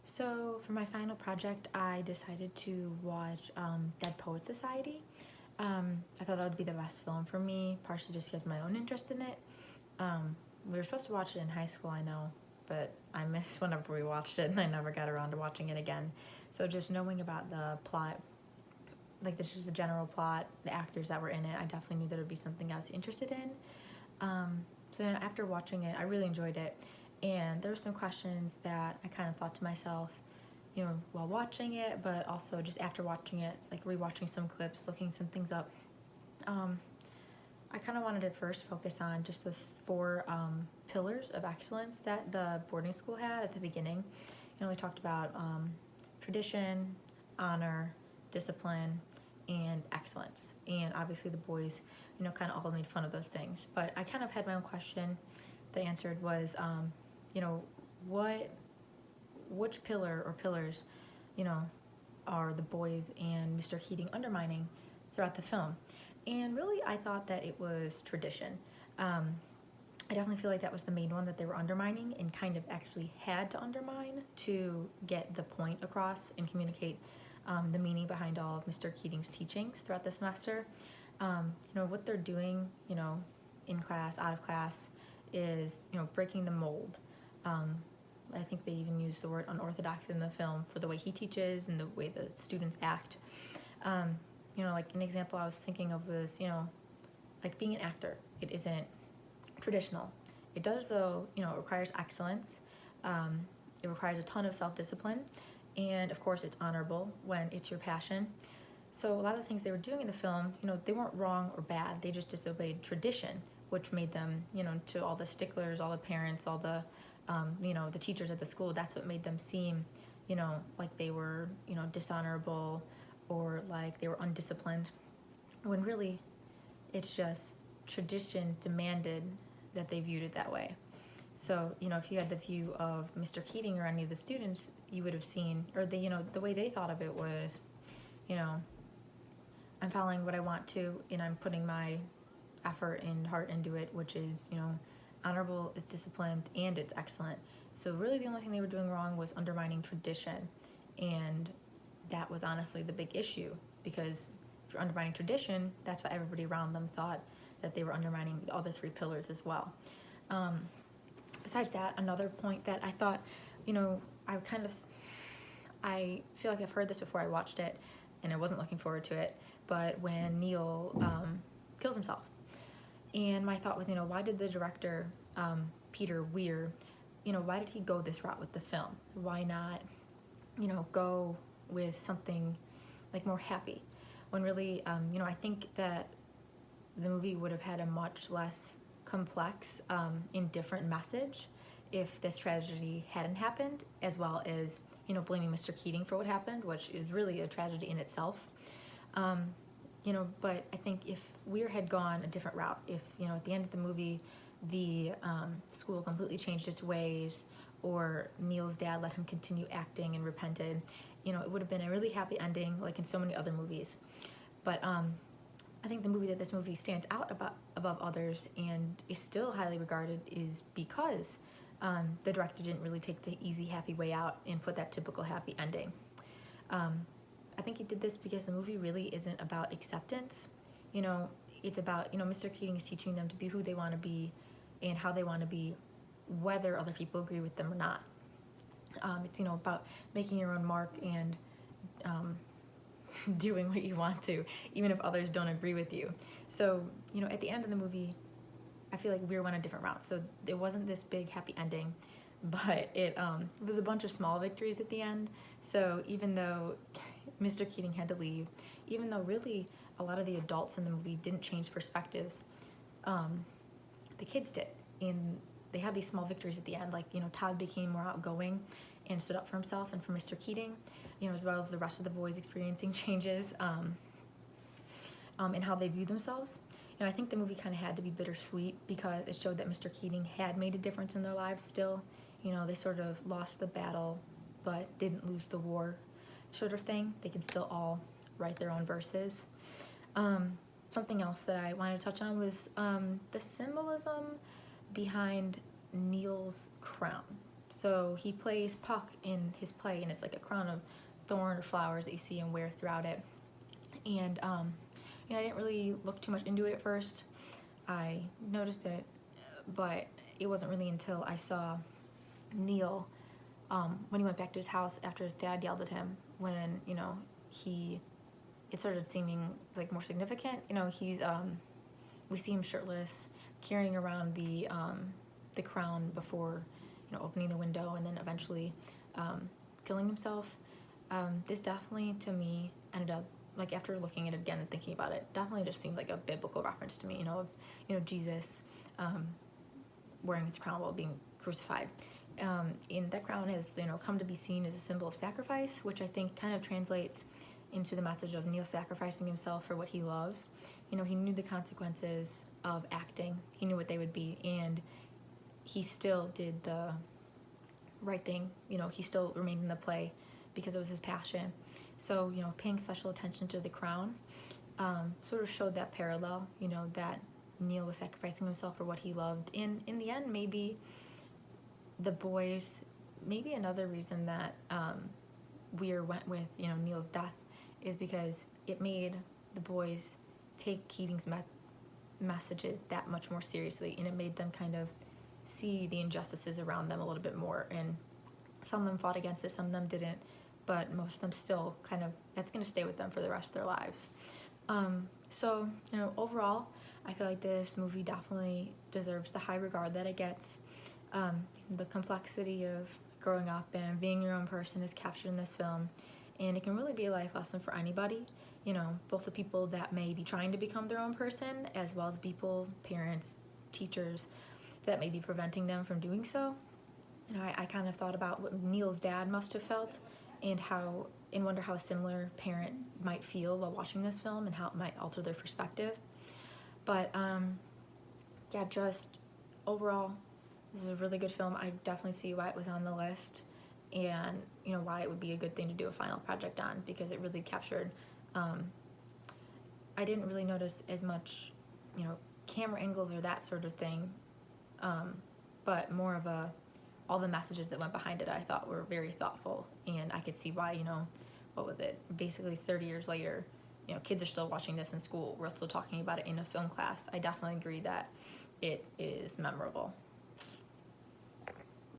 So for my final project, I decided to watch Dead Poet Society. I thought that would be the best film for me, partially just because of my own interest in it. We were supposed to watch it in high school, I know, but I missed whenever we watched it, and I never got around to watching it again. So just knowing about the plot, like just the general plot, the actors that were in it, I definitely knew that it would be something I was interested in. So then after watching it, I really enjoyed it, and there were some questions that I kind of thought to myself, while watching it, but also just after watching it, like rewatching some clips, looking some things up. Um, I kind of wanted to first focus on just those four pillars of excellence that the boarding school had at the beginning. We talked about tradition, honor, discipline, and excellence. And obviously the boys, kind of all made fun of those things. But I kind of had my own question that I answered was, you know, what, which pillar or pillars, you know, are the boys and Mr. Keating undermining throughout the film? And really, I thought that it was tradition. Um, I definitely feel like that was the main one that they were undermining and kind of actually had to undermine to get the point across and communicate the meaning behind all of Mr. Keating's teachings throughout the semester. What they're doing, in class, out of class, is, breaking the mold. Um, I think they even use the word unorthodox in the film for the way he teaches and the way the students act. Like an example I was thinking of was, like being an actor. It isn't traditional. It does, though, it requires excellence. It requires a ton of self-discipline. And of course, it's honorable when it's your passion. So a lot of the things they were doing in the film, they weren't wrong or bad. They just disobeyed tradition, which made them, to all the sticklers, all the parents, all the, the teachers at the school, that's what made them seem, like they were, dishonorable or like they were undisciplined. When really, it's just tradition demanded that they viewed it that way. So, if you had the view of Mr. Keating or any of the students, you would have seen, or the way they thought of it was, you know, I'm following what I want to, and I'm putting my effort and heart into it, which is, honorable, it's disciplined, and it's excellent. So really the only thing they were doing wrong was undermining tradition. And that was honestly the big issue, because if you're undermining tradition, that's what everybody around them thought, that they were undermining the other three pillars as well. Besides that, another point that I thought, I feel like I've heard this before I watched it, and I wasn't looking forward to it, but when Neil kills himself. And my thought was, why did the director, Peter Weir, why did he go this route with the film? Why not, go with something like more happy? When really, I think that the movie would have had a much less complex, indifferent message if this tragedy hadn't happened, as well as, blaming Mr. Keating for what happened, which is really a tragedy in itself. But I think if Weir had gone a different route, if, at the end of the movie, the school completely changed its ways, or Neil's dad let him continue acting and repented, it would have been a really happy ending, like in so many other movies. But I think the movie that this movie stands out above others and is still highly regarded is because the director didn't really take the easy, happy way out and put that typical happy ending. I think he did this because the movie really isn't about acceptance. It's about, Mr. Keating is teaching them to be who they want to be and how they want to be, whether other people agree with them or not. It's, about making your own mark and doing what you want to, even if others don't agree with you. So, at the end of the movie, I feel like Weir went a different route. So it wasn't this big happy ending, but it was a bunch of small victories at the end. So even though Mr. Keating had to leave, even though really a lot of the adults in the movie didn't change perspectives, the kids did. And they had these small victories at the end. Like, Todd became more outgoing and stood up for himself and for Mr. Keating, as well as the rest of the boys experiencing changes in how they view themselves. And I think the movie kind of had to be bittersweet because it showed that Mr. Keating had made a difference in their lives still. They sort of lost the battle but didn't lose the war sort of thing. They can still all write their own verses. Something else that I wanted to touch on was the symbolism behind Neil's crown. So he plays Puck in his play, and it's like a crown of thorn or flowers that you see him wear throughout it. And I didn't really look too much into it at first. I noticed it, but it wasn't really until I saw Neil when he went back to his house after his dad yelled at him, when it started seeming like more significant. We see him shirtless, carrying around the crown before opening the window, and then eventually killing himself. This definitely, to me, ended up, like, after looking at it again and thinking about it, definitely just seemed like a biblical reference to me, of Jesus wearing his crown while being crucified. And that crown has come to be seen as a symbol of sacrifice, which I think kind of translates into the message of Neil sacrificing himself for what he loves. He knew the consequences of acting. He knew what they would be, and he still did the right thing. He still remained in the play because it was his passion. So, paying special attention to the crown sort of showed that parallel, that Neil was sacrificing himself for what he loved. And in the end, maybe another reason that Weir went with, Neil's death is because it made the boys take Keating's messages that much more seriously, and it made them kind of see the injustices around them a little bit more. And some of them fought against it, some of them didn't, but most of them still that's going to stay with them for the rest of their lives. So, overall, I feel like this movie definitely deserves the high regard that it gets. The complexity of growing up and being your own person is captured in this film, and it can really be a life lesson for anybody, both the people that may be trying to become their own person, as well as people, parents, teachers, that may be preventing them from doing so. I kind of thought about what Neil's dad must have felt, and wonder how a similar parent might feel while watching this film, and how it might alter their perspective. But just overall, this is a really good film. I definitely see why it was on the list, and why it would be a good thing to do a final project on, because it really captured. I didn't really notice as much, camera angles or that sort of thing, but more of all the messages that went behind it I thought were very thoughtful, and I could see why, what was it, basically 30 years later, kids are still watching this in school. We're still talking about it in a film class. I definitely agree that it is memorable.